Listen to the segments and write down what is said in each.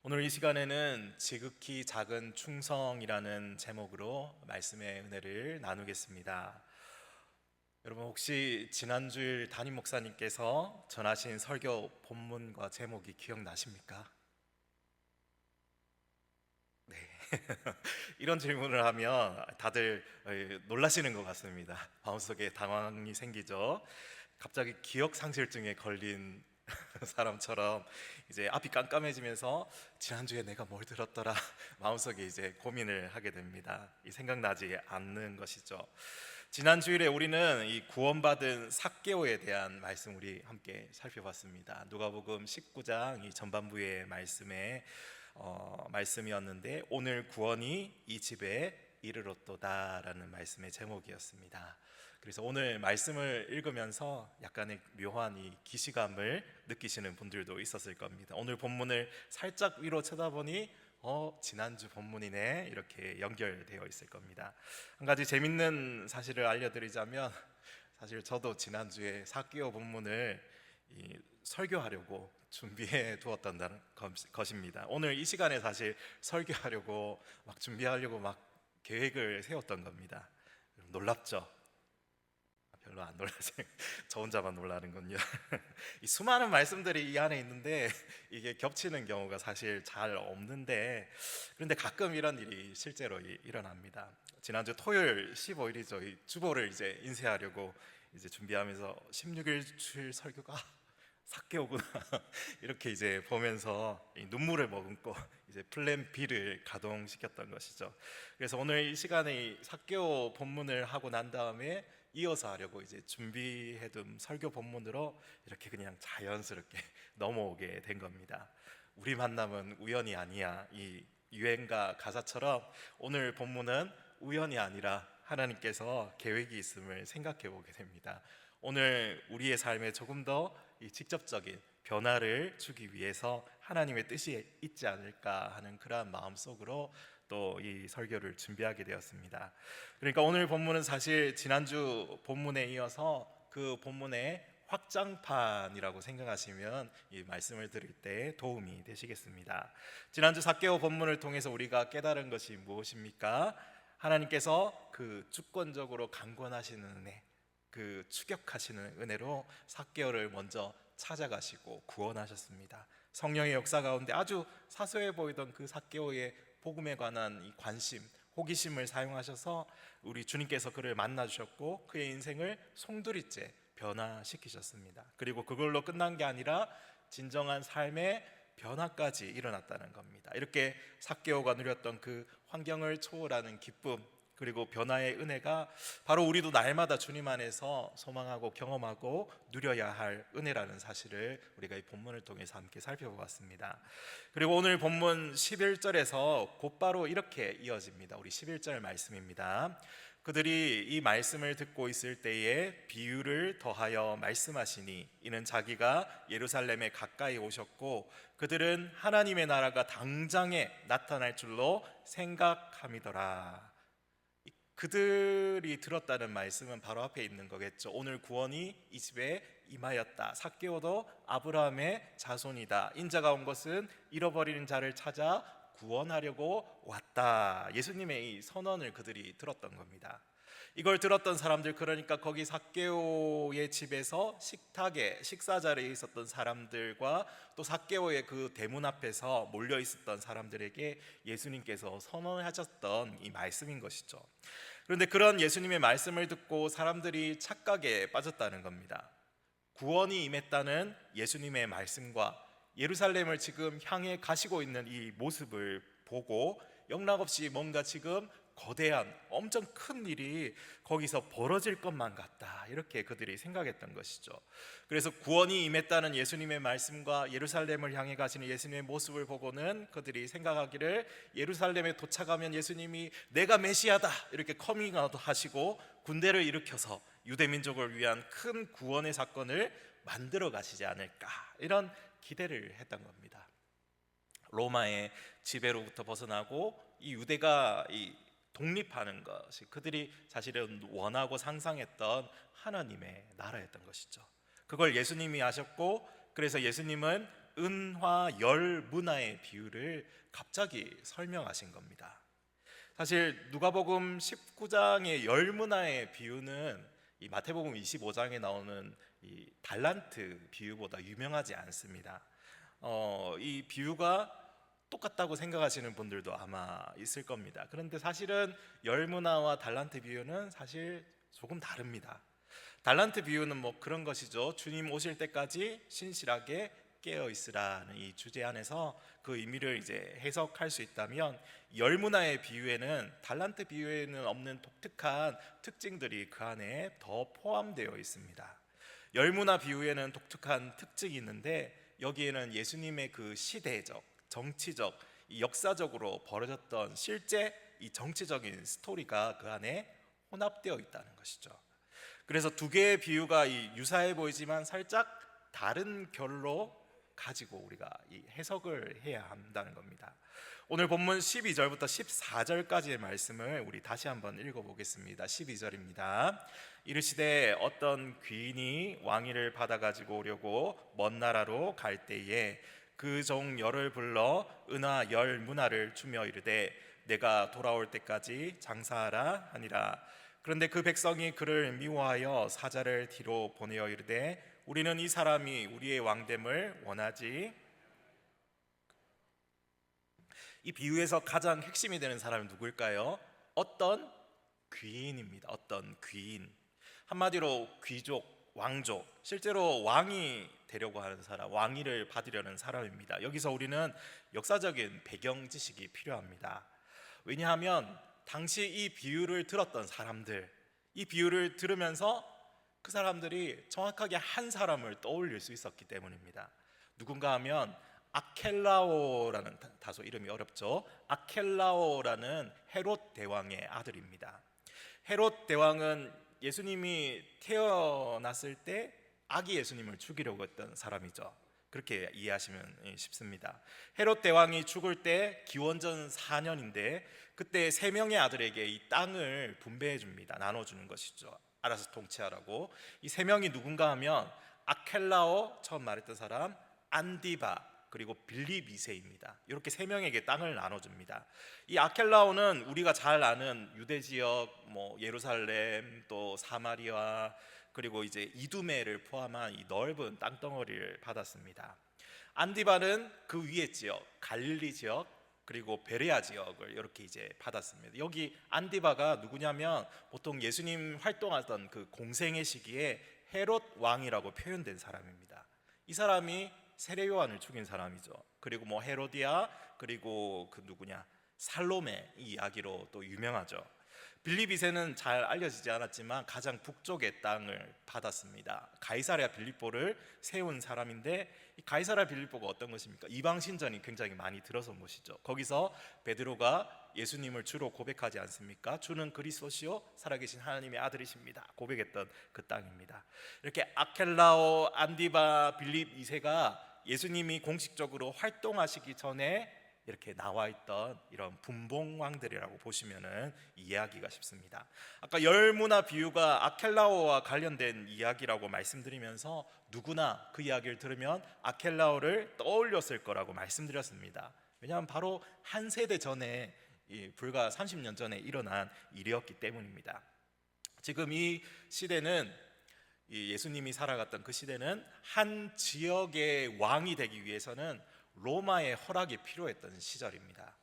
오늘 이 시간에는 지극히 작은 충성이라는 제목으로 말씀의 은혜를 나누겠습니다. 여러분 혹시 지난주일 담임 목사님께서 전하신 설교 본문과 제목이 기억나십니까? 네. 이런 질문을 하면 다들 놀라시는 것 같습니다. 마음속에 당황이 생기죠. 갑자기 기억 상실증에 걸린 사람처럼 이제 앞이 깜깜해지면서 지난주에 내가 뭘 들었더라 마음속에 이제 고민을 하게 됩니다. 이 생각나지 않는 것이죠. 지난 주일에 우리는 이 구원받은 삭개오에 대한 말씀 우리 함께 살펴봤습니다. 누가복음 19장 이 전반부의 말씀이었는데 오늘 구원이 이 집에 이르렀도다라는 말씀의 제목이었습니다. 그래서 오늘 말씀을 읽으면서 약간의 묘한 이 기시감을 느끼시는 분들도 있었을 겁니다. 오늘 본문을 살짝 위로 쳐다보니 지난주 본문이네 이렇게 연결되어 있을 겁니다. 한 가지 재밌는 사실을 알려드리자면 사실 저도 지난주에 삭개오 본문을 설교하려고 준비해 두었던 것입니다. 오늘 이 시간에 사실 설교하려고 막 준비하려고 막 계획을 세웠던 겁니다. 놀랍죠? 별로 안 놀라세요? 저 혼자만 놀라는군요. 이 수많은 말씀들이 이 안에 있는데 이게 겹치는 경우가 사실 잘 없는데 그런데 가끔 이런 일이 실제로 일어납니다. 지난주 토요일 15일이죠. 이 주보를 이제 인쇄하려고 이제 준비하면서 16일 주일 설교가 삭개오구나 이렇게 이제 보면서 눈물을 머금고 이제 플랜 B를 가동시켰던 것이죠. 그래서 오늘 이 시간에 이 삭개오 본문을 하고 난 다음에 이어서 하려고 이제 준비해둔 설교 본문으로 이렇게 그냥 자연스럽게 넘어오게 된 겁니다. 우리 만남은 우연이 아니야. 이 유행가 가사처럼 오늘 본문은 우연이 아니라 하나님께서 계획이 있음을 생각해 보게 됩니다. 오늘 우리의 삶에 조금 더 이 직접적인 변화를 주기 위해서 하나님의 뜻이 있지 않을까 하는 그러한 마음속으로 또 이 설교를 준비하게 되었습니다. 그러니까 오늘 본문은 사실 지난주 본문에 이어서 그 본문의 확장판이라고 생각하시면 이 말씀을 드릴 때 도움이 되시겠습니다. 지난주 삭개오 본문을 통해서 우리가 깨달은 것이 무엇입니까? 하나님께서 그 주권적으로 강권하시는 은혜, 그 추격하시는 은혜로 삭개오를 먼저 찾아가시고 구원하셨습니다. 성령의 역사 가운데 아주 사소해 보이던 그 삭개오의 복음에 관한 이 관심, 호기심을 사용하셔서 우리 주님께서 그를 만나 주셨고 그의 인생을 송두리째 변화시키셨습니다. 그리고 그걸로 끝난 게 아니라 진정한 삶의 변화까지 일어났다는 겁니다. 이렇게 삭개오가 누렸던 그 환경을 초월하는 기쁨 그리고 변화의 은혜가 바로 우리도 날마다 주님 안에서 소망하고 경험하고 누려야 할 은혜라는 사실을 우리가 이 본문을 통해서 함께 살펴보았습니다. 그리고 오늘 본문 11절에서 곧바로 이렇게 이어집니다. 우리 11절 말씀입니다. 그들이 이 말씀을 듣고 있을 때에 비유를 더하여 말씀하시니 이는 자기가 예루살렘에 가까이 오셨고 그들은 하나님의 나라가 당장에 나타날 줄로 생각함이더라. 그들이 들었다는 말씀은 바로 앞에 있는 거겠죠. 오늘 구원이 이 집에 임하였다. 삭개오도 아브라함의 자손이다. 인자가 온 것은 잃어버리는 자를 찾아 구원하려고 왔다. 예수님의 이 선언을 그들이 들었던 겁니다. 이걸 들었던 사람들, 그러니까 거기 삭개오의 집에서 식탁에 식사 자리에 있었던 사람들과 또 삭개오의 그 대문 앞에서 몰려 있었던 사람들에게 예수님께서 선언하셨던 이 말씀인 것이죠. 그런데 그런 예수님의 말씀을 듣고 사람들이 착각에 빠졌다는 겁니다. 구원이 임했다는 예수님의 말씀과 예루살렘을 지금 향해 가시고 있는 이 모습을 보고 영락없이 뭔가 지금 거대한 엄청 큰 일이 거기서 벌어질 것만 같다, 이렇게 그들이 생각했던 것이죠. 그래서 구원이 임했다는 예수님의 말씀과 예루살렘을 향해 가시는 예수님의 모습을 보고는 그들이 생각하기를 예루살렘에 도착하면 예수님이 내가 메시아다 이렇게 커밍아웃 하시고 군대를 일으켜서 유대민족을 위한 큰 구원의 사건을 만들어 가시지 않을까, 이런 기대를 했던 겁니다. 로마의 지배로부터 벗어나고 이 유대가 독립하는 것이 그들이 사실은 원하고 상상했던 하나님의 나라였던 것이죠. 그걸 예수님이 아셨고, 그래서 예수님은 은화 열 문화의 비유를 갑자기 설명하신 겁니다. 사실 누가복음 19장의 열 문화의 비유는 이 마태복음 25장에 나오는 이 달란트 비유보다 유명하지 않습니다. 이 비유가 똑같다고 생각하시는 분들도 아마 있을 겁니다. 그런데 사실은 열 문화와 달란트 비유는 사실 조금 다릅니다. 달란트 비유는 뭐 그런 것이죠. 주님 오실 때까지 신실하게 깨어 있으라는 이 주제 안에서 그 의미를 이제 해석할 수 있다면, 열 문화의 비유에는 달란트 비유에는 없는 독특한 특징들이 그 안에 더 포함되어 있습니다. 열 문화 비유에는 독특한 특징이 있는데, 여기에는 예수님의 그 시대적, 정치적, 이 역사적으로 벌어졌던 실제 이 정치적인 스토리가 그 안에 혼합되어 있다는 것이죠. 그래서 두 개의 비유가 유사해 보이지만 살짝 다른 결로 가지고 우리가 이 해석을 해야 한다는 겁니다. 오늘 본문 12절부터 14절까지의 말씀을 우리 다시 한번 읽어보겠습니다. 12절입니다. 이르시되 어떤 귀인이 왕위를 받아 가지고 오려고 먼 나라로 갈 때에 그 종 열을 불러 은화 열 문화를 주며 이르되 내가 돌아올 때까지 장사하라 하니라. 그런데 그 백성이 그를 미워하여 사자를 뒤로 보내어 이르되 우리는 이 사람이 우리의 왕됨을 원하지. 이 비유에서 가장 핵심이 되는 사람은 누구일까요? 어떤 귀인입니다. 어떤 귀인. 한마디로 귀족, 왕족, 실제로 왕이 되려고 하는 사람, 왕위를 받으려는 사람입니다. 여기서 우리는 역사적인 배경 지식이 필요합니다. 왜냐하면 당시 이 비유를 들었던 사람들, 이 비유를 들으면서 그 사람들이 정확하게 한 사람을 떠올릴 수 있었기 때문입니다. 누군가 하면 아켈라오라는, 다소 이름이 어렵죠. 아켈라오라는 헤롯 대왕의 아들입니다. 헤롯 대왕은 예수님이 태어났을 때 아기 예수님을 죽이려고 했던 사람이죠. 그렇게 이해하시면 쉽습니다. 헤롯 대왕이 죽을 때 기원전 4년인데 그때 세 명의 아들에게 이 땅을 분배해 줍니다. 나눠주는 것이죠. 알아서 통치하라고. 이 세 명이 누군가 하면 아켈라오, 처음 말했던 사람, 안디바, 그리고 빌립 2세입니다. 이렇게 세 명에게 땅을 나눠줍니다. 이 아켈라오는 우리가 잘 아는 유대 지역, 뭐 예루살렘, 또 사마리아, 그리고 이제 이두메를 포함한 이 넓은 땅덩어리를 받았습니다. 안디바는 그 위에 지역, 갈릴리 지역, 그리고 베레아 지역을 이렇게 이제 받았습니다. 여기 안디바가 누구냐면 보통 예수님 활동하던 그 공생의 시기에 헤롯 왕이라고 표현된 사람입니다. 이 사람이 세례 요한을 죽인 사람이죠. 그리고 뭐 헤로디아, 그리고 그 누구냐, 살로메, 이 이야기로 또 유명하죠. 빌립 2세는 잘 알려지지 않았지만 가장 북쪽의 땅을 받았습니다. 가이사랴 빌립보를 세운 사람인데, 이 가이사랴 빌립보가 어떤 것입니까? 이방 신전이 굉장히 많이 들어선 곳이죠. 거기서 베드로가 예수님을 주로 고백하지 않습니까? 주는 그리스도시요 살아계신 하나님의 아들이십니다. 고백했던 그 땅입니다. 이렇게 아켈라오, 안디바, 빌립 2세가 예수님이 공식적으로 활동하시기 전에 이렇게 나와 있던 이런 분봉왕들이라고 보시면은 이해하기가 쉽습니다. 아까 열 문화 비유가 아켈라오와 관련된 이야기라고 말씀드리면서 누구나 그 이야기를 들으면 아켈라오를 떠올렸을 거라고 말씀드렸습니다. 왜냐하면 바로 한 세대 전에, 불과 30년 전에 일어난 일이었기 때문입니다. 지금 이 시대는, 예수님이 살아갔던 그 시대는 한 지역의 왕이 되기 위해서는 로마의 허락이 필요했던 시절입니다.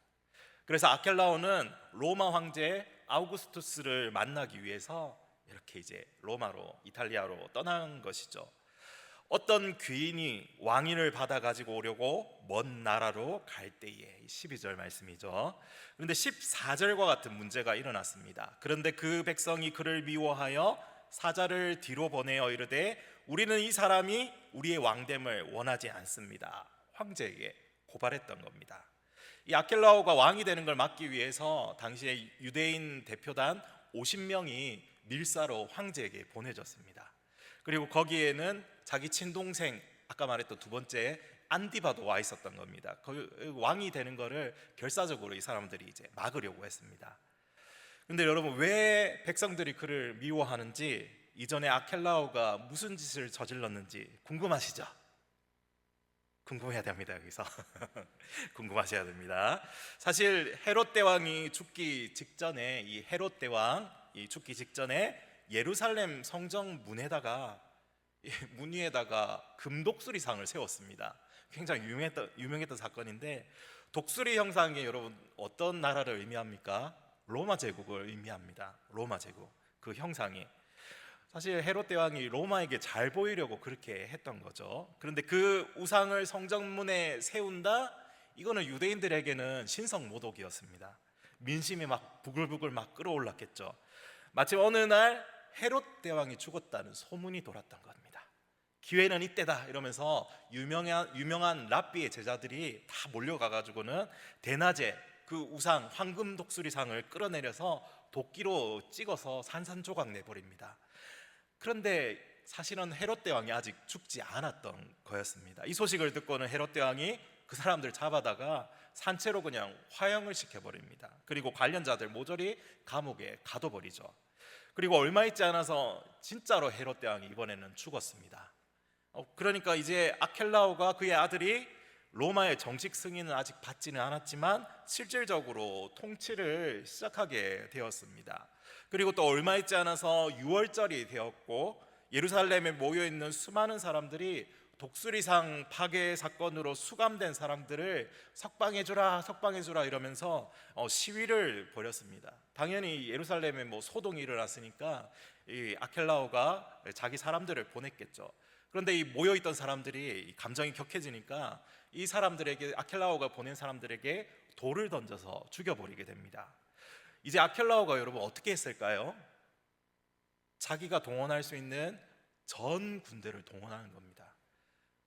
그래서 아켈라오는 로마 황제 아우구스투스를 만나기 위해서 이렇게 이제 로마로, 이탈리아로 떠난 것이죠. 어떤 귀인이 왕위를 받아 가지고 오려고 먼 나라로 갈 때에, 12절 말씀이죠. 그런데 14절과 같은 문제가 일어났습니다. 그런데 그 백성이 그를 미워하여 사자를 뒤로 보내어 이르되 우리는 이 사람이 우리의 왕됨을 원하지 않습니다. 황제에게 고발했던 겁니다. 이 아켈라오가 왕이 되는 걸 막기 위해서 당시에 유대인 대표단 50명이 밀사로 황제에게 보내졌습니다. 그리고 거기에는 자기 친동생, 아까 말했던 두 번째 안디바도 와 있었던 겁니다. 왕이 되는 거를 결사적으로 이 사람들이 이제 막으려고 했습니다. 그런데 여러분, 왜 백성들이 그를 미워하는지, 이전에 아켈라오가 무슨 짓을 저질렀는지 궁금하시죠? 궁금해야 됩니다. 여기서 궁금하셔야 됩니다. 사실 헤롯 대왕이 죽기 직전에 이 헤롯 대왕이 죽기 직전에 예루살렘 성정 문에다가 문 위에다가 금독수리상을 세웠습니다. 굉장히 유명했던 사건인데 독수리 형상이 여러분 어떤 나라를 의미합니까? 로마 제국을 의미합니다. 로마 제국 그 형상이 사실 헤롯 대왕이 로마에게 잘 보이려고 그렇게 했던 거죠. 그런데 그 우상을 성전문에 세운다? 이거는 유대인들에게는 신성모독이었습니다. 민심이 막 부글부글 막 끓어올랐겠죠. 마침 어느 날 헤롯 대왕이 죽었다는 소문이 돌았던 겁니다. 기회는 이때다 이러면서 유명한 랍비의 제자들이 다 몰려가가지고는 대낮에 그 우상 황금 독수리상을 끌어내려서 도끼로 찍어서 산산조각 내버립니다. 그런데 사실은 헤롯 대왕이 아직 죽지 않았던 거였습니다. 이 소식을 듣고는 헤롯 대왕이 그 사람들 잡아다가 산채로 그냥 화형을 시켜버립니다. 그리고 관련자들 모조리 감옥에 가둬버리죠. 그리고 얼마 있지 않아서 진짜로 헤롯 대왕이 이번에는 죽었습니다. 그러니까 이제 아켈라오가 그의 아들이 로마의 정식 승인은 아직 받지는 않았지만 실질적으로 통치를 시작하게 되었습니다. 그리고 또 얼마 있지 않아서 6월절이 되었고 예루살렘에 모여있는 수많은 사람들이 독수리상 파괴 사건으로 수감된 사람들을 석방해주라 석방해주라 이러면서 시위를 벌였습니다. 당연히 예루살렘에 소동이 일어났으니까 이 아켈라오가 자기 사람들을 보냈겠죠. 그런데 이 모여있던 사람들이 감정이 격해지니까 이 사람들에게 아켈라오가 보낸 사람들에게 돌을 던져서 죽여버리게 됩니다. 이제 아켈라오가 여러분 어떻게 했을까요? 자기가 동원할 수 있는 전 군대를 동원하는 겁니다.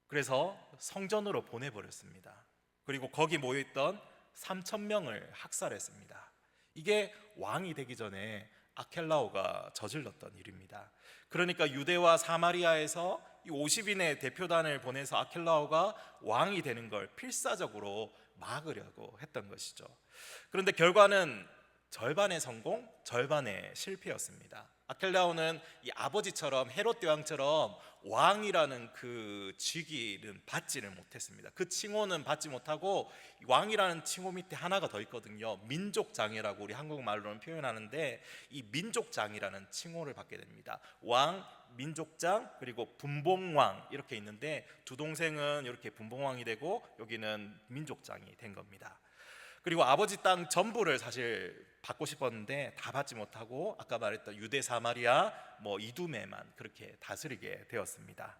그래서 성전으로 보내버렸습니다. 그리고 거기 모여있던 3,000명을 학살했습니다. 이게 왕이 되기 전에 아켈라오가 저질렀던 일입니다. 그러니까 유대와 사마리아에서 이 50인의 대표단을 보내서 아켈라오가 왕이 되는 걸 필사적으로 막으려고 했던 것이죠. 그런데 결과는 절반의 성공, 절반의 실패였습니다. 아켈라오는 이 아버지처럼 헤롯 대왕처럼 왕이라는 그 직위는 받지를 못했습니다. 그 칭호는 받지 못하고 왕이라는 칭호 밑에 하나가 더 있거든요. 민족장이라고 우리 한국말로는 표현하는데 이 민족장이라는 칭호를 받게 됩니다. 왕, 민족장, 그리고 분봉왕 이렇게 있는데 두 동생은 이렇게 분봉왕이 되고 여기는 민족장이 된 겁니다. 그리고 아버지 땅 전부를 사실 받고 싶었는데 다 받지 못하고 아까 말했던 유대 사마리아 이두메만 그렇게 다스리게 되었습니다.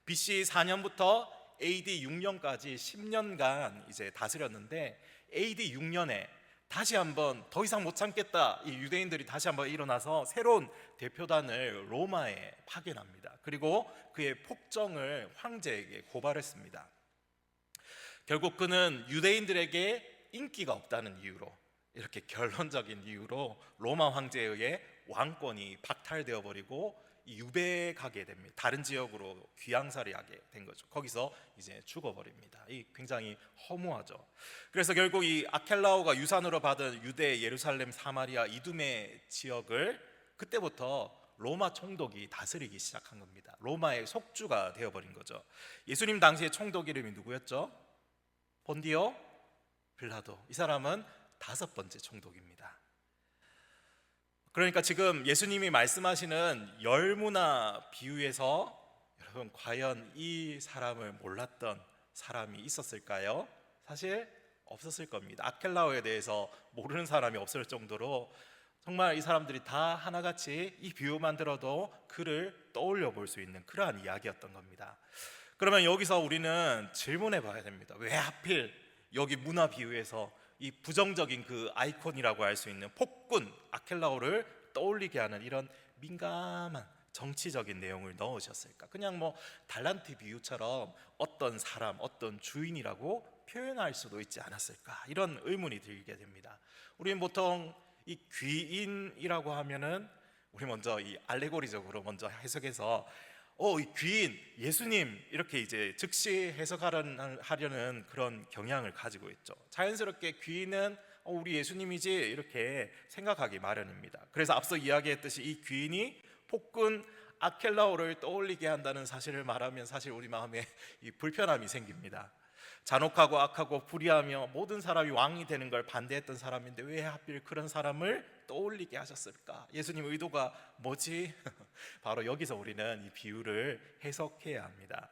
BC 4년부터 AD 6년까지 10년간 이제 다스렸는데 AD 6년에 다시 한번 더 이상 못 참겠다 이 유대인들이 다시 한번 일어나서 새로운 대표단을 로마에 파견합니다. 그리고 그의 폭정을 황제에게 고발했습니다. 결국 그는 유대인들에게 인기가 없다는 이유로 이렇게 결론적인 이유로 로마 황제에 의해 왕권이 박탈되어 버리고 유배가게 됩니다. 다른 지역으로 귀양살이하게 된 거죠. 거기서 이제 죽어버립니다. 이 굉장히 허무하죠. 그래서 결국 이 아켈라오가 유산으로 받은 유대, 예루살렘, 사마리아, 이두메 지역을 그때부터 로마 총독이 다스리기 시작한 겁니다. 로마의 속주가 되어버린 거죠. 예수님 당시의 총독 이름이 누구였죠? 본디오 빌라도. 이 사람은 5번째 총독입니다. 그러니까 지금 예수님이 말씀하시는 열무나 비유에서 여러분 과연 이 사람을 몰랐던 사람이 있었을까요? 사실 없었을 겁니다. 아켈라오에 대해서 모르는 사람이 없을 정도로 정말 이 사람들이 다 하나같이 이 비유만 들어도 그를 떠올려 볼 수 있는 그러한 이야기였던 겁니다. 그러면 여기서 우리는 질문해 봐야 됩니다. 왜 하필 여기 문화 비유에서 이 부정적인 그 아이콘이라고 할 수 있는 폭군 아켈라오를 떠올리게 하는 이런 민감한 정치적인 내용을 넣으셨을까? 그냥 달란트 비유처럼 어떤 사람, 어떤 주인이라고 표현할 수도 있지 않았을까? 이런 의문이 들게 됩니다. 우리는 보통 이 귀인이라고 하면은 우리 먼저 이 알레고리적으로 먼저 해석해서 이 귀인, 예수님 이렇게 이제 즉시 해석하려는 그런 경향을 가지고 있죠. 자연스럽게 귀인은 우리 예수님이지 이렇게 생각하기 마련입니다. 그래서 앞서 이야기했듯이 이 귀인이 폭군 아켈라오를 떠올리게 한다는 사실을 말하면 사실 우리 마음에 이 불편함이 생깁니다. 잔혹하고 악하고 불의하며 모든 사람이 왕이 되는 걸 반대했던 사람인데 왜 하필 그런 사람을 떠올리게 하셨을까? 예수님 의도가 뭐지? 바로 여기서 우리는 이 비유를 해석해야 합니다.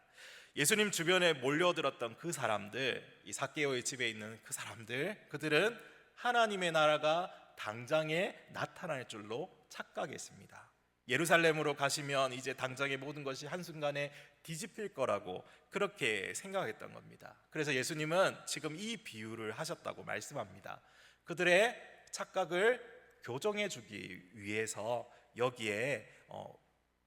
예수님 주변에 몰려들었던 그 사람들, 이 삭개오의 집에 있는 그 사람들, 그들은 하나님의 나라가 당장에 나타날 줄로 착각했습니다. 예루살렘으로 가시면 이제 당장의 모든 것이 한순간에 뒤집힐 거라고 그렇게 생각했던 겁니다. 그래서 예수님은 지금 이 비유를 하셨다고 말씀합니다. 그들의 착각을 교정해 주기 위해서 여기에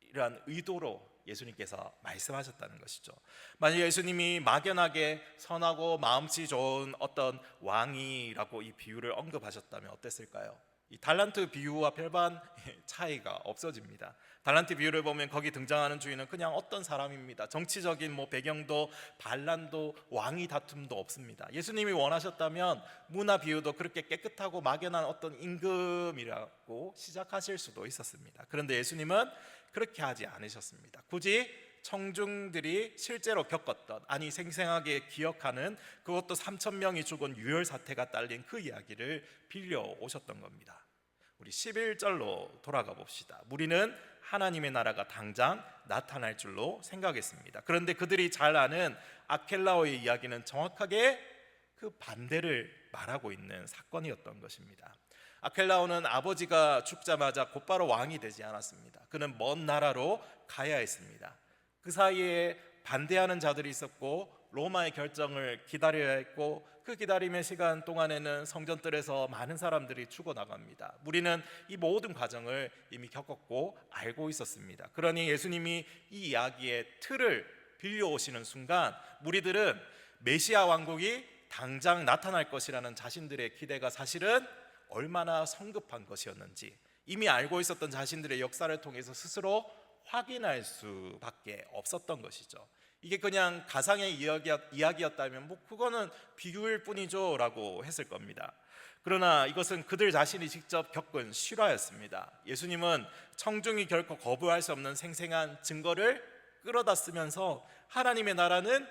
이러한 의도로 예수님께서 말씀하셨다는 것이죠. 만약 예수님이 막연하게 선하고 마음씨 좋은 어떤 왕이라고 이 비유를 언급하셨다면 어땠을까요? 이 달란트 비유와 별반 차이가 없어집니다. 달란트 비유를 보면 거기 등장하는 주인은 그냥 어떤 사람입니다. 정치적인 배경도 반란도 왕위 다툼도 없습니다. 예수님이 원하셨다면 문화 비유도 그렇게 깨끗하고 막연한 어떤 임금이라고 시작하실 수도 있었습니다. 그런데 예수님은 그렇게 하지 않으셨습니다. 굳이 청중들이 실제로 겪었던, 아니 생생하게 기억하는, 그것도 3천 명이 죽은 유혈 사태가 딸린 그 이야기를 빌려 오셨던 겁니다. 우리 11절로 돌아가 봅시다. 무리는 하나님의 나라가 당장 나타날 줄로 생각했습니다. 그런데 그들이 잘 아는 아켈라오의 이야기는 정확하게 그 반대를 말하고 있는 사건이었던 것입니다. 아켈라오는 아버지가 죽자마자 곧바로 왕이 되지 않았습니다. 그는 먼 나라로 가야 했습니다. 그 사이에 반대하는 자들이 있었고 로마의 결정을 기다려야 했고, 그 기다림의 시간 동안에는 성전들에서 많은 사람들이 죽어나갑니다. 우리는 이 모든 과정을 이미 겪었고 알고 있었습니다. 그러니 예수님이 이 이야기의 틀을 빌려오시는 순간 무리들은 메시아 왕국이 당장 나타날 것이라는 자신들의 기대가 사실은 얼마나 성급한 것이었는지 이미 알고 있었던 자신들의 역사를 통해서 스스로 확인할 수밖에 없었던 것이죠. 이게 그냥 가상의 이야기였다면 그거는 비유일 뿐이죠 라고 했을 겁니다. 그러나 이것은 그들 자신이 직접 겪은 실화였습니다. 예수님은 청중이 결코 거부할 수 없는 생생한 증거를 끌어다 쓰면서 하나님의 나라는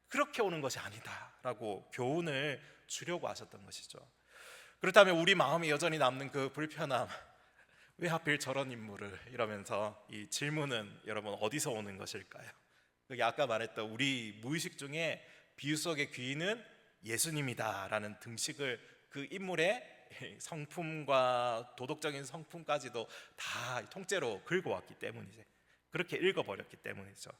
그렇게 오는 것이 아니다 라고 교훈을 주려고 하셨던 것이죠. 그렇다면 우리 마음에 여전히 남는 그 불편함, 왜 하필 저런 인물을, 이러면서 이 질문은 여러분 어디서 오는 것일까요? 그게 아까 말했던 우리 무의식 중에 비유 속의 귀인은 예수님이다라는 등식을 그 인물의 성품과 도덕적인 성품까지도 다 통째로 긁어왔기 때문이죠. 그렇게 읽어버렸기 때문이죠.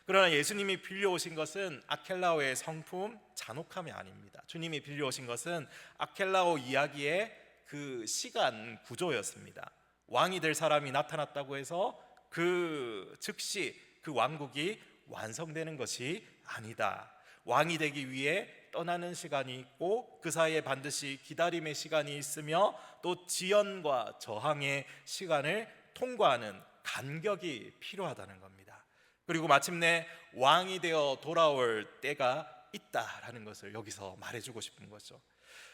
그러나 예수님이 빌려오신 것은 아켈라오의 성품, 잔혹함이 아닙니다. 주님이 빌려오신 것은 아켈라오 이야기의 그 시간 구조였습니다. 왕이 될 사람이 나타났다고 해서 그 즉시 그 왕국이 완성되는 것이 아니다. 왕이 되기 위해 떠나는 시간이 있고 그 사이에 반드시 기다림의 시간이 있으며 또 지연과 저항의 시간을 통과하는 간격이 필요하다는 겁니다. 그리고 마침내 왕이 되어 돌아올 때가 있다라는 것을 여기서 말해주고 싶은 거죠.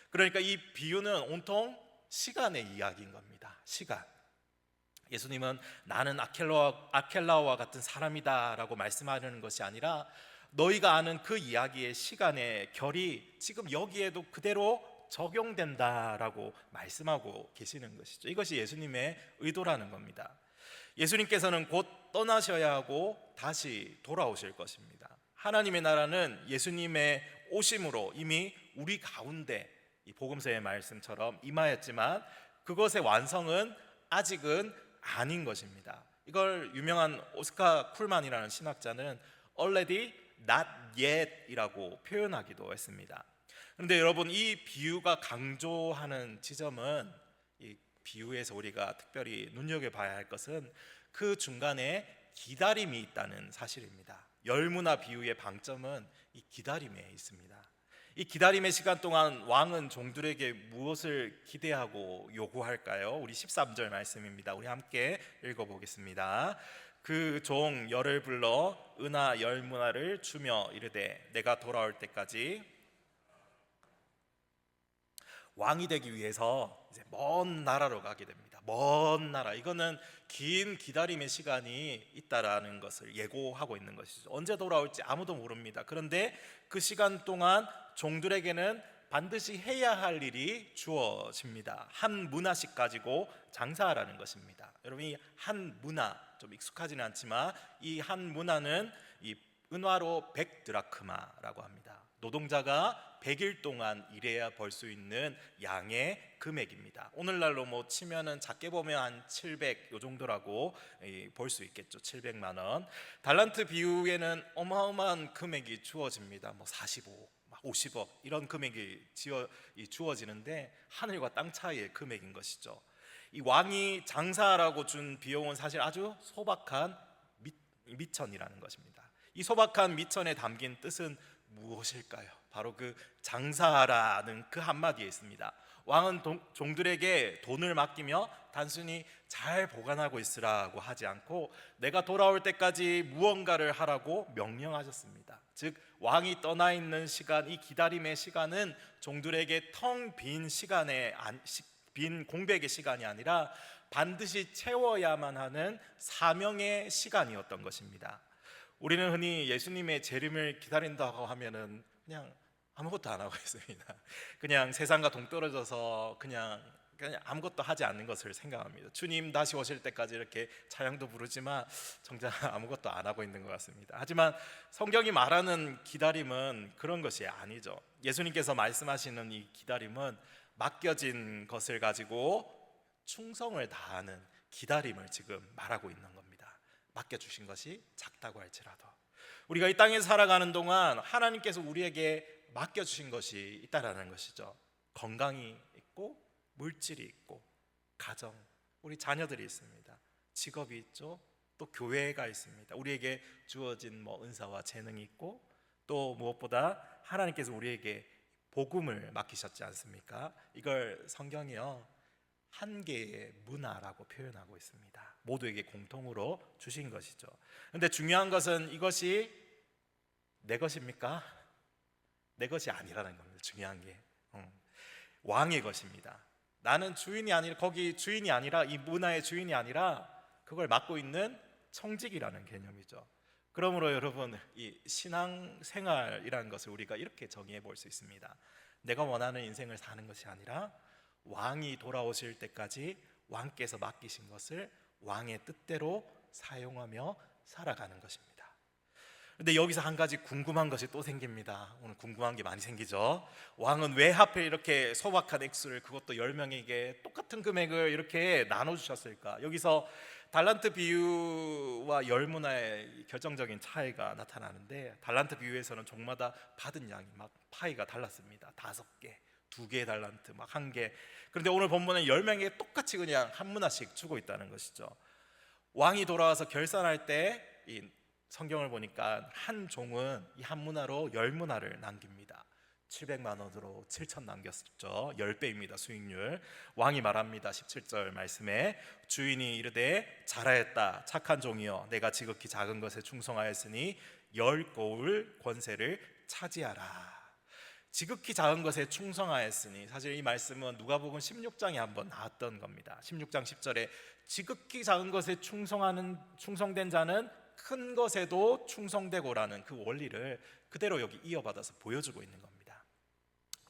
그러니까 이 비유는 온통 시간의 이야기인 겁니다. 시간. 예수님은 나는 아켈라오와 같은 사람이다 라고 말씀하려는 것이 아니라 너희가 아는 그 이야기의 시간의 결이 지금 여기에도 그대로 적용된다라고 말씀하고 계시는 것이죠. 이것이 예수님의 의도라는 겁니다. 예수님께서는 곧 떠나셔야 하고 다시 돌아오실 것입니다. 하나님의 나라는 예수님의 오심으로 이미 우리 가운데 이 복음서의 말씀처럼 임하였지만 그것의 완성은 아직은 아닌 것입니다. 이걸 유명한 오스카 쿨만이라는 신학자는 already not yet 이라고 표현하기도 했습니다. 그런데 여러분, 이 비유가 강조하는 지점은, 이 비유에서 우리가 특별히 눈여겨봐야 할 것은 그 중간에 기다림이 있다는 사실입니다. 열무나 비유의 방점은 이 기다림에 있습니다. 이 기다림의 시간 동안 왕은 종들에게 무엇을 기대하고 요구할까요? 우리 13절 말씀입니다. 우리 함께 읽어보겠습니다. 그 종 열을 불러 은하 열무나를 주며 이르되 내가 돌아올 때까지 왕이 되기 위해서 이제 먼 나라로 가게 됩니다. 먼 나라, 이거는 긴 기다림의 시간이 있다라는 것을 예고하고 있는 것이죠. 언제 돌아올지 아무도 모릅니다. 그런데 그 시간 동안 종들에게는 반드시 해야 할 일이 주어집니다. 한 문화씩 가지고 장사하라는 것입니다. 여러분, 이 한 문화 좀 익숙하지는 않지만 이 한 문화는 이 은화로 100드라크마라고 합니다. 노동자가 100일 동안 일해야 벌 수 있는 양의 금액입니다. 오늘날로 뭐 치면은 작게 보면 한 700 요 정도라고 볼 수 있겠죠. 700만 원. 달란트 비유에는 어마어마한 금액이 주어집니다. 뭐 45, 50억 이런 금액이 주어지는데 하늘과 땅 차이의 금액인 것이죠. 이 왕이 장사하라고 준 비용은 사실 아주 소박한 미천이라는 것입니다. 이 소박한 미천에 담긴 뜻은 무엇일까요? 바로 그 장사하라는 그 한마디에 있습니다. 왕은 종들에게 돈을 맡기며 단순히 잘 보관하고 있으라고 하지 않고 내가 돌아올 때까지 무언가를 하라고 명령하셨습니다. 즉 왕이 떠나 있는 시간, 이 기다림의 시간은 종들에게 텅 빈 공백의 시간이 아니라 반드시 채워야만 하는 사명의 시간이었던 것입니다. 우리는 흔히 예수님의 재림을 기다린다고 하면은 그냥 아무것도 안 하고 있습니다. 그냥 세상과 동떨어져서 그냥 아무것도 하지 않는 것을 생각합니다. 주님 다시 오실 때까지 이렇게 찬양도 부르지만 정작 아무것도 안 하고 있는 것 같습니다. 하지만 성경이 말하는 기다림은 그런 것이 아니죠. 예수님께서 말씀하시는 이 기다림은 맡겨진 것을 가지고 충성을 다하는 기다림을 지금 말하고 있는 겁니다. 맡겨주신 것이 작다고 할지라도 우리가 이 땅에 살아가는 동안 하나님께서 우리에게 맡겨주신 것이 있다라는 것이죠. 건강이 있고 물질이 있고 가정, 우리 자녀들이 있습니다. 직업이 있죠. 또 교회가 있습니다. 우리에게 주어진 은사와 재능이 있고 또 무엇보다 하나님께서 우리에게 복음을 맡기셨지 않습니까? 이걸 성경이요 한 개의 문화라고 표현하고 있습니다. 모두에게 공통으로 주신 것이죠. 그런데 중요한 것은 이것이 내 것입니까? 내 것이 아니라는 겁니다. 중요한 게 왕의 것입니다. 나는 주인이 아니라 거기 주인이 아니라 이 문화의 주인이 아니라 그걸 맡고 있는 청직이라는 개념이죠. 그러므로 여러분 이 신앙생활이라는 것을 우리가 이렇게 정의해 볼 수 있습니다. 내가 원하는 인생을 사는 것이 아니라 왕이 돌아오실 때까지 왕께서 맡기신 것을 왕의 뜻대로 사용하며 살아가는 것입니다. 근데 여기서 한 가지 궁금한 것이 또 생깁니다. 오늘 궁금한 게 많이 생기죠. 왕은 왜 하필 이렇게 소박한 액수를 그것도 10명에게 똑같은 금액을 이렇게 나눠주셨을까? 여기서 달란트 비유와 열문화의 결정적인 차이가 나타나는데 달란트 비유에서는 종마다 받은 양이 막 파이가 달랐습니다. 5개, 2개의 달란트, 막 1개. 그런데 오늘 본문은 10명에게 똑같이 그냥 한 문화씩 주고 있다는 것이죠. 왕이 돌아와서 결산할 때 이 성경을 보니까 한 종은 이 한 문화로 10문화를 남깁니다. 700만 원으로 7천 남겼죠. 10배입니다. 수익률. 왕이 말합니다. 17절 말씀에 주인이 이르되 잘하였다 착한 종이여 내가 지극히 작은 것에 충성하였으니 10고을 권세를 차지하라. 지극히 작은 것에 충성하였으니 사실 이 말씀은 누가복음 16장에 한번 나왔던 겁니다. 16장 10절에 지극히 작은 것에 충성된 자는 큰 것에도 충성되고라는 그 원리를 그대로 여기 이어받아서 보여주고 있는 겁니다.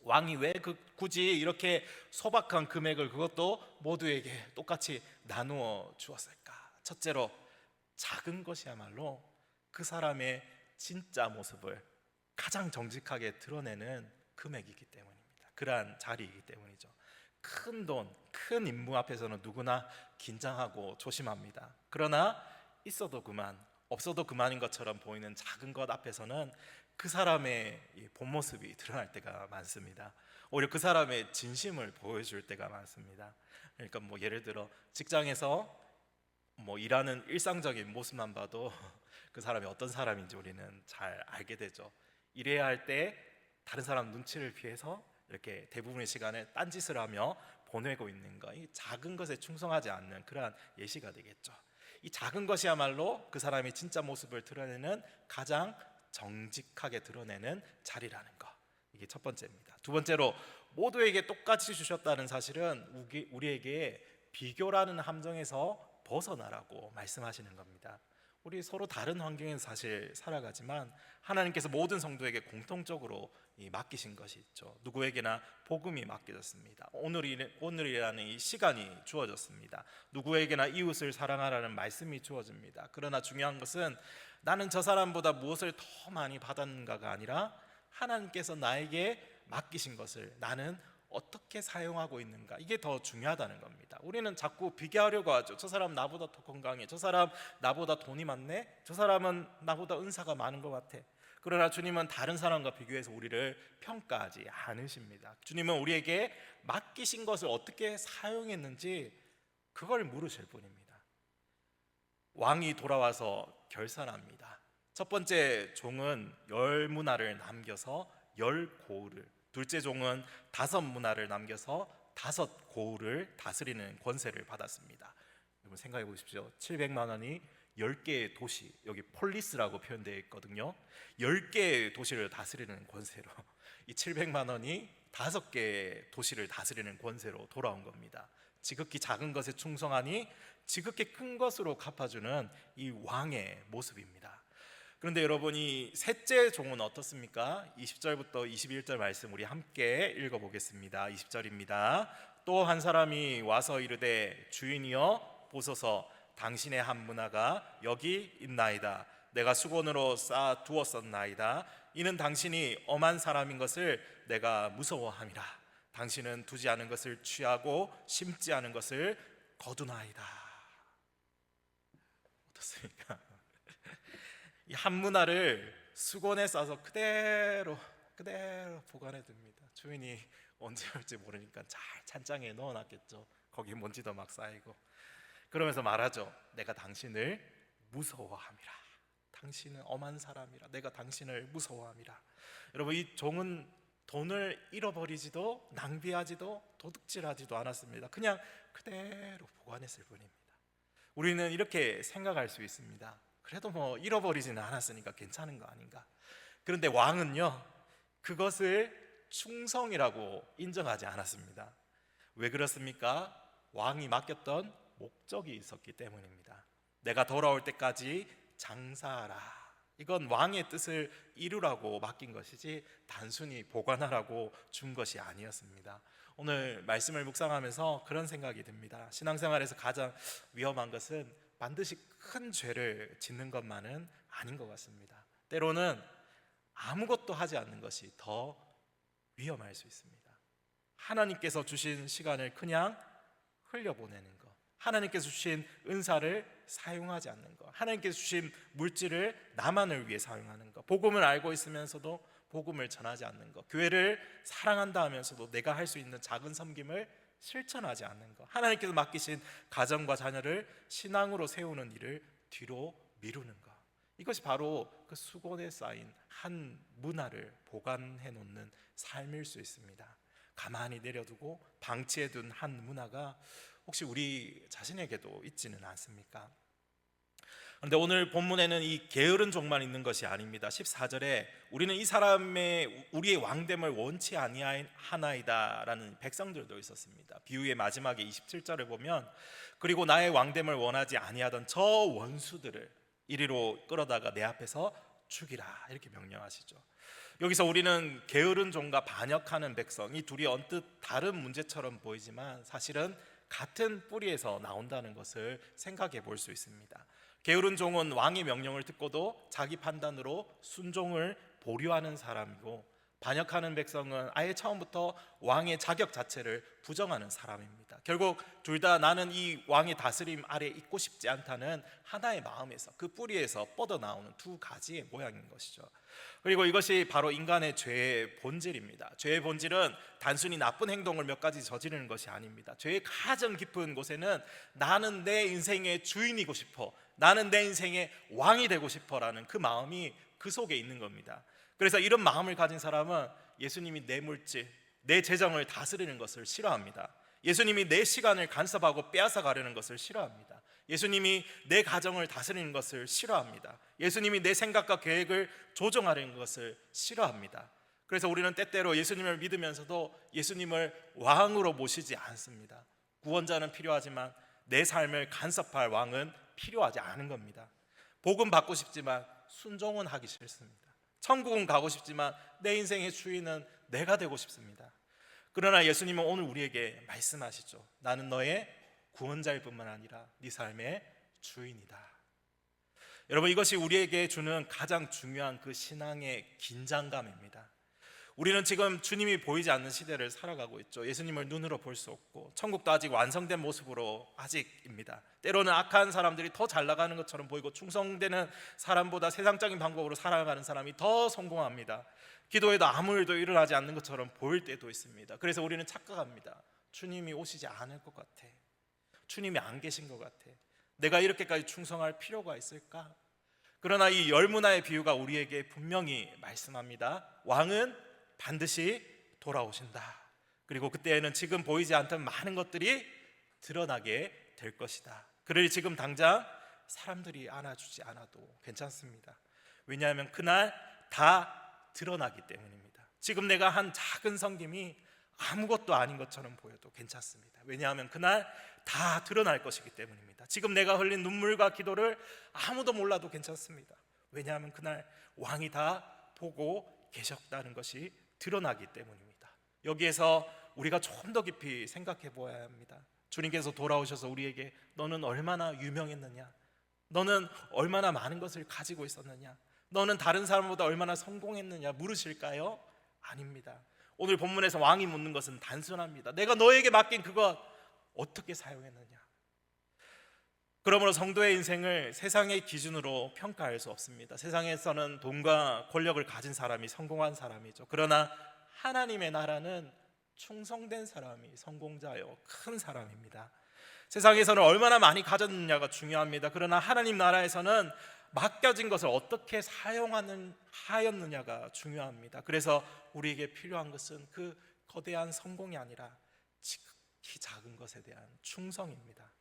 왕이 왜 굳이 이렇게 소박한 금액을 그것도 모두에게 똑같이 나누어 주었을까? 첫째로 작은 것이야말로 그 사람의 진짜 모습을 가장 정직하게 드러내는 금액이기 때문입니다. 그러한 자리이기 때문이죠. 큰 돈, 큰 임무 앞에서는 누구나 긴장하고 조심합니다. 그러나 있어도 그만, 없어도 그만인 것처럼 보이는 작은 것 앞에서는 그 사람의 본 모습이 드러날 때가 많습니다. 오히려 그 사람의 진심을 보여줄 때가 많습니다. 그러니까 예를 들어 직장에서 일하는 일상적인 모습만 봐도 그 사람이 어떤 사람인지 우리는 잘 알게 되죠. 일해야 할 때 다른 사람 눈치를 피해서 이렇게 대부분의 시간을 딴짓을 하며 보내고 있는 것, 이 작은 것에 충성하지 않는 그러한 예시가 되겠죠. 이 작은 것이야말로 그 사람이 진짜 모습을 드러내는 가장 정직하게 드러내는 자리라는 것, 이게 첫 번째입니다. 두 번째로 모두에게 똑같이 주셨다는 사실은 우리에게 비교라는 함정에서 벗어나라고 말씀하시는 겁니다. 우리 서로 다른 환경에서 사실 살아가지만 하나님께서 모든 성도에게 공통적으로 맡기신 것이 있죠. 누구에게나 복음이 맡겨졌습니다. 오늘이라는 이 시간이 주어졌습니다. 누구에게나 이웃을 사랑하라는 말씀이 주어집니다. 그러나 중요한 것은 나는 저 사람보다 무엇을 더 많이 받았는가가 아니라 하나님께서 나에게 맡기신 것을 나는 어떻게 사용하고 있는가, 이게 더 중요하다는 겁니다. 우리는 자꾸 비교하려고 하죠. 저 사람 나보다 더 건강해, 저 사람 나보다 돈이 많네, 저 사람은 나보다 은사가 많은 것 같아. 그러나 주님은 다른 사람과 비교해서 우리를 평가하지 않으십니다. 주님은 우리에게 맡기신 것을 어떻게 사용했는지 그걸 물으실 분입니다. 왕이 돌아와서 결산합니다. 첫 번째 종은 10문화를 남겨서 10고을을, 둘째 종은 5문화를 남겨서 5고을을 다스리는 권세를 받았습니다. 여러분 생각해 보십시오. 700만 원이 10개의 도시, 여기 폴리스라고 표현되어 있거든요. 10개의 도시를 다스리는 권세로, 이 700만 원이 5개의 도시를 다스리는 권세로 돌아온 겁니다. 지극히 작은 것에 충성하니 지극히 큰 것으로 갚아주는 이 왕의 모습입니다. 그런데 여러분, 이 셋째 종은 어떻습니까? 20절부터 21절 말씀 우리 함께 읽어보겠습니다. 20절입니다. 또 한 사람이 와서 이르되 주인이여 보소서, 당신의 한 문화가 여기 있나이다. 내가 수건으로 쌓아 두었었나이다. 이는 당신이 엄한 사람인 것을 내가 무서워함이라. 당신은 두지 않은 것을 취하고 심지 않은 것을 거두나이다. 어떻습니까? 이 한 문화를 수건에 싸서 그대로 보관해 둡니다. 주인이 언제 올지 모르니까 잘 찬장에 넣어놨겠죠. 거기 먼지도 막 쌓이고. 그러면서 말하죠. 내가 당신을 무서워함이라. 당신은 엄한 사람이라. 내가 당신을 무서워함이라. 여러분, 이 종은 돈을 잃어버리지도 낭비하지도 도둑질하지도 않았습니다. 그냥 그대로 보관했을 뿐입니다. 우리는 이렇게 생각할 수 있습니다. 그래도 뭐 잃어버리지는 않았으니까 괜찮은 거 아닌가. 그런데 왕은요, 그것을 충성이라고 인정하지 않았습니다. 왜 그렇습니까? 왕이 맡겼던 목적이 있었기 때문입니다. 내가 돌아올 때까지 장사하라. 이건 왕의 뜻을 이루라고 맡긴 것이지 단순히 보관하라고 준 것이 아니었습니다. 오늘 말씀을 묵상하면서 그런 생각이 듭니다. 신앙생활에서 가장 위험한 것은 반드시 큰 죄를 짓는 것만은 아닌 것 같습니다. 때로는 아무것도 하지 않는 것이 더 위험할 수 있습니다. 하나님께서 주신 시간을 그냥 흘려보내는 것, 하나님께서 주신 은사를 사용하지 않는 것, 하나님께서 주신 물질을 나만을 위해 사용하는 것, 복음을 알고 있으면서도 복음을 전하지 않는 것, 교회를 사랑한다 하면서도 내가 할 수 있는 작은 섬김을 실천하지 않는 것, 하나님께서 맡기신 가정과 자녀를 신앙으로 세우는 일을 뒤로 미루는 것, 이것이 바로 그 수건에 쌓인 한 문화를 보관해 놓는 삶일 수 있습니다. 가만히 내려두고 방치해둔 한 문화가 혹시 우리 자신에게도 있지는 않습니까? 그런데 오늘 본문에는 이 게으른 종만 있는 것이 아닙니다. 14절에 우리는 이 사람의 우리의 왕됨을 원치 아니하나이다 라는 백성들도 있었습니다. 비유의 마지막에 27절을 보면 그리고 나의 왕됨을 원하지 아니하던 저 원수들을 이리로 끌어다가 내 앞에서 죽이라, 이렇게 명령하시죠. 여기서 우리는 게으른 종과 반역하는 백성, 이 둘이 언뜻 다른 문제처럼 보이지만 사실은 같은 뿌리에서 나온다는 것을 생각해 볼 수 있습니다. 게으른 종은 왕의 명령을 듣고도 자기 판단으로 순종을 보류하는 사람이고, 반역하는 백성은 아예 처음부터 왕의 자격 자체를 부정하는 사람입니다. 결국 둘 다 나는 이 왕의 다스림 아래 있고 싶지 않다는 하나의 마음에서, 그 뿌리에서 뻗어나오는 두 가지의 모양인 것이죠. 그리고 이것이 바로 인간의 죄의 본질입니다. 죄의 본질은 단순히 나쁜 행동을 몇 가지 저지르는 것이 아닙니다. 죄의 가장 깊은 곳에는 나는 내 인생의 주인이고 싶어, 나는 내 인생의 왕이 되고 싶어라는 그 마음이 그 속에 있는 겁니다. 그래서 이런 마음을 가진 사람은 예수님이 내 물질, 내 재정을 다스리는 것을 싫어합니다. 예수님이 내 시간을 간섭하고 빼앗아 가려는 것을 싫어합니다. 예수님이 내 가정을 다스리는 것을 싫어합니다. 예수님이 내 생각과 계획을 조정하려는 것을 싫어합니다. 그래서 우리는 때때로 예수님을 믿으면서도 예수님을 왕으로 모시지 않습니다. 구원자는 필요하지만 내 삶을 간섭할 왕은 필요하지 않은 겁니다. 복음 받고 싶지만 순종은 하기 싫습니다. 천국은 가고 싶지만 내 인생의 주인은 내가 되고 싶습니다. 그러나 예수님은 오늘 우리에게 말씀하시죠. 나는 너의 구원자일 뿐만 아니라 네 삶의 주인이다. 여러분, 이것이 우리에게 주는 가장 중요한 그 신앙의 긴장감입니다. 우리는 지금 주님이 보이지 않는 시대를 살아가고 있죠. 예수님을 눈으로 볼 수 없고 천국도 아직 완성된 모습으로 아직입니다. 때로는 악한 사람들이 더 잘 나가는 것처럼 보이고 충성되는 사람보다 세상적인 방법으로 살아가는 사람이 더 성공합니다. 기도에도 아무 일도 일어나지 않는 것처럼 보일 때도 있습니다. 그래서 우리는 착각합니다. 주님이 오시지 않을 것 같아. 주님이 안 계신 것 같아. 내가 이렇게까지 충성할 필요가 있을까? 그러나 이 열문화의 비유가 우리에게 분명히 말씀합니다. 왕은 반드시 돌아오신다. 그리고 그때에는 지금 보이지 않던 많은 것들이 드러나게 될 것이다. 그를 지금 당장 사람들이 안아주지 않아도 괜찮습니다. 왜냐하면 그날 다 드러나기 때문입니다. 지금 내가 한 작은 섬김이 아무것도 아닌 것처럼 보여도 괜찮습니다. 왜냐하면 그날 다 드러날 것이기 때문입니다. 지금 내가 흘린 눈물과 기도를 아무도 몰라도 괜찮습니다. 왜냐하면 그날 왕이 다 보고 계셨다는 것이 드러나기 때문입니다. 여기에서 우리가 조금 더 깊이 생각해 보아야 합니다. 주님께서 돌아오셔서 우리에게 너는 얼마나 유명했느냐, 너는 얼마나 많은 것을 가지고 있었느냐, 너는 다른 사람보다 얼마나 성공했느냐 물으실까요? 아닙니다. 오늘 본문에서 왕이 묻는 것은 단순합니다. 내가 너에게 맡긴 그것 어떻게 사용했느냐. 그러므로 성도의 인생을 세상의 기준으로 평가할 수 없습니다. 세상에서는 돈과 권력을 가진 사람이 성공한 사람이죠. 그러나 하나님의 나라는 충성된 사람이 성공자요 큰 사람입니다. 세상에서는 얼마나 많이 가졌느냐가 중요합니다. 그러나 하나님 나라에서는 맡겨진 것을 어떻게 사용하였느냐가 중요합니다. 그래서 우리에게 필요한 것은 그 거대한 성공이 아니라 지극히 작은 것에 대한 충성입니다.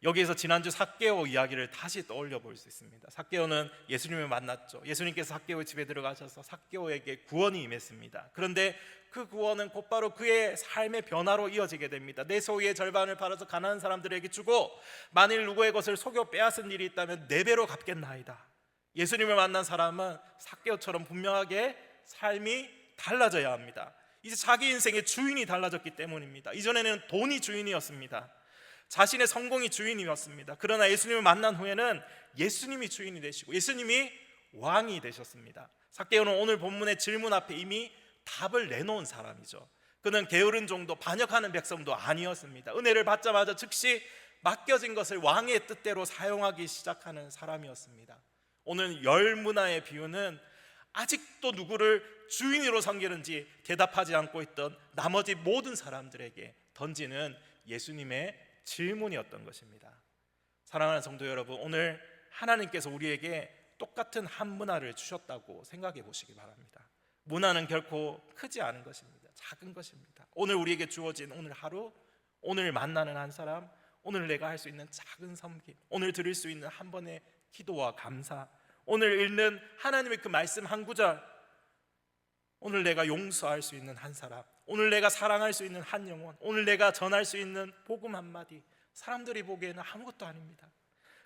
여기에서 지난주 삭개오 이야기를 다시 떠올려 볼 수 있습니다. 삭개오는 예수님을 만났죠. 예수님께서 삭개오의 집에 들어가셔서 삭개오에게 구원이 임했습니다. 그런데 그 구원은 곧바로 그의 삶의 변화로 이어지게 됩니다. 내 소유의 절반을 팔아서 가난한 사람들에게 주고 만일 누구의 것을 속여 빼앗은 일이 있다면 4배로 갚겠나이다. 예수님을 만난 사람은 삭개오처럼 분명하게 삶이 달라져야 합니다. 이제 자기 인생의 주인이 달라졌기 때문입니다. 이전에는 돈이 주인이었습니다. 자신의 성공이 주인이었습니다. 그러나 예수님을 만난 후에는 예수님이 주인이 되시고 예수님이 왕이 되셨습니다. 삭개오는 오늘 본문의 질문 앞에 이미 답을 내놓은 사람이죠. 그는 게으른 종도 반역하는 백성도 아니었습니다. 은혜를 받자마자 즉시 맡겨진 것을 왕의 뜻대로 사용하기 시작하는 사람이었습니다. 오늘 열문화의 비유는 아직도 누구를 주인으로 섬기는지 대답하지 않고 있던 나머지 모든 사람들에게 던지는 예수님의 질문이었던 것입니다. 사랑하는 성도 여러분, 오늘 하나님께서 우리에게 똑같은 한 문화를 주셨다고 생각해 보시기 바랍니다. 문화는 결코 크지 않은 것입니다. 작은 것입니다. 오늘 우리에게 주어진 오늘 하루, 오늘 만나는 한 사람, 오늘 내가 할 수 있는 작은 섬김, 오늘 드릴 수 있는 한 번의 기도와 감사, 오늘 읽는 하나님의 그 말씀 한 구절, 오늘 내가 용서할 수 있는 한 사람, 오늘 내가 사랑할 수 있는 한 영혼, 오늘 내가 전할 수 있는 복음 한마디, 사람들이 보기에는 아무것도 아닙니다.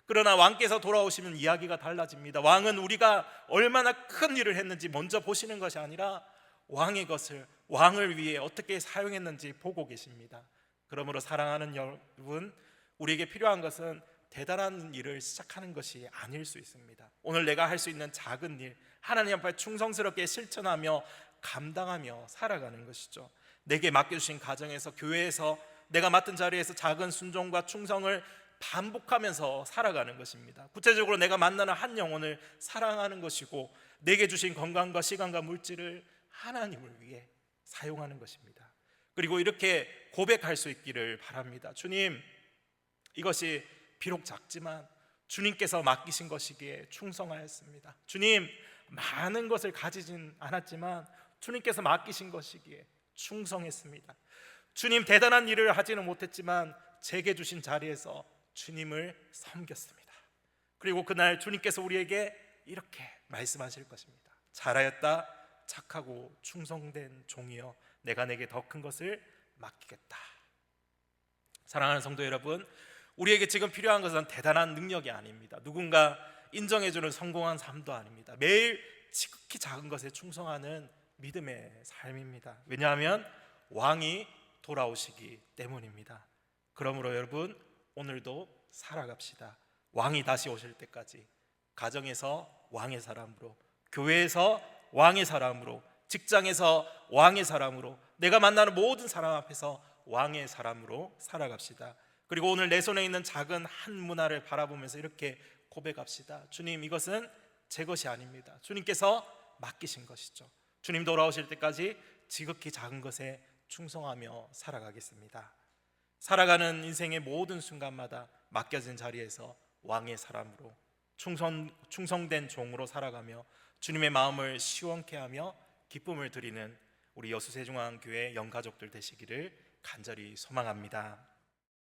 그러나 왕께서 돌아오시면 이야기가 달라집니다. 왕은 우리가 얼마나 큰 일을 했는지 먼저 보시는 것이 아니라 왕의 것을, 왕을 위해 어떻게 사용했는지 보고 계십니다. 그러므로 사랑하는 여러분, 우리에게 필요한 것은 대단한 일을 시작하는 것이 아닐 수 있습니다. 오늘 내가 할 수 있는 작은 일, 하나님 앞에 충성스럽게 실천하며 감당하며 살아가는 것이죠. 내게 맡겨주신 가정에서, 교회에서, 내가 맡은 자리에서 작은 순종과 충성을 반복하면서 살아가는 것입니다. 구체적으로 내가 만나는 한 영혼을 사랑하는 것이고, 내게 주신 건강과 시간과 물질을 하나님을 위해 사용하는 것입니다. 그리고 이렇게 고백할 수 있기를 바랍니다. 주님, 이것이 비록 작지만 주님께서 맡기신 것이기에 충성하였습니다. 주님, 많은 것을 가지진 않았지만 주님께서 맡기신 것이기에 충성했습니다. 주님, 대단한 일을 하지는 못했지만 제게 주신 자리에서 주님을 섬겼습니다. 그리고 그날 주님께서 우리에게 이렇게 말씀하실 것입니다. 잘하였다, 착하고 충성된 종이여 내가 내게 더 큰 것을 맡기겠다. 사랑하는 성도 여러분, 우리에게 지금 필요한 것은 대단한 능력이 아닙니다. 누군가 인정해주는 성공한 삶도 아닙니다. 매일 지극히 작은 것에 충성하는 믿음의 삶입니다. 왜냐하면 왕이 돌아오시기 때문입니다. 그러므로 여러분, 오늘도 살아갑시다. 왕이 다시 오실 때까지 가정에서 왕의 사람으로, 교회에서 왕의 사람으로, 직장에서 왕의 사람으로, 내가 만나는 모든 사람 앞에서 왕의 사람으로 살아갑시다. 그리고 오늘 내 손에 있는 작은 한 문화를 바라보면서 이렇게 고백합시다. 주님, 이것은 제 것이 아닙니다. 주님께서 맡기신 것이죠. 주님 돌아오실 때까지 지극히 작은 것에 충성하며 살아가겠습니다. 살아가는 인생의 모든 순간마다 맡겨진 자리에서 왕의 사람으로, 충성된 종으로 살아가며 주님의 마음을 시원케 하며 기쁨을 드리는 우리 여수세종항교회 영가족들 되시기를 간절히 소망합니다.